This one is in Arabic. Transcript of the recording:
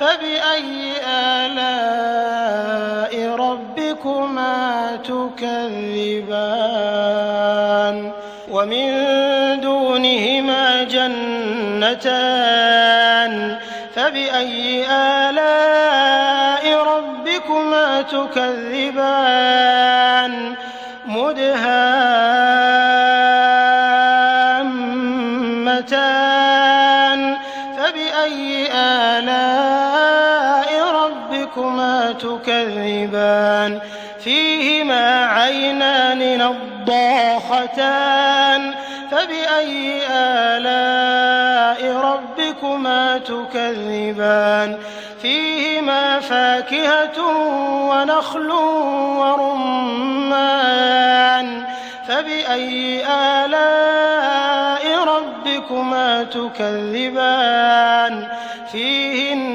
فبأي آلاء ربكما تكذبان ومن دونهما جنتان فبأي آلاء ربكما تكذبان مدهامتان فبأي آلاء ربكما تكذبان فيهما عينان نضاختان فبأي آلاء ربكما تكذبان فيهما فاكهة ونخل ورمان فبأي آلاء ربكما تكذبان فيهن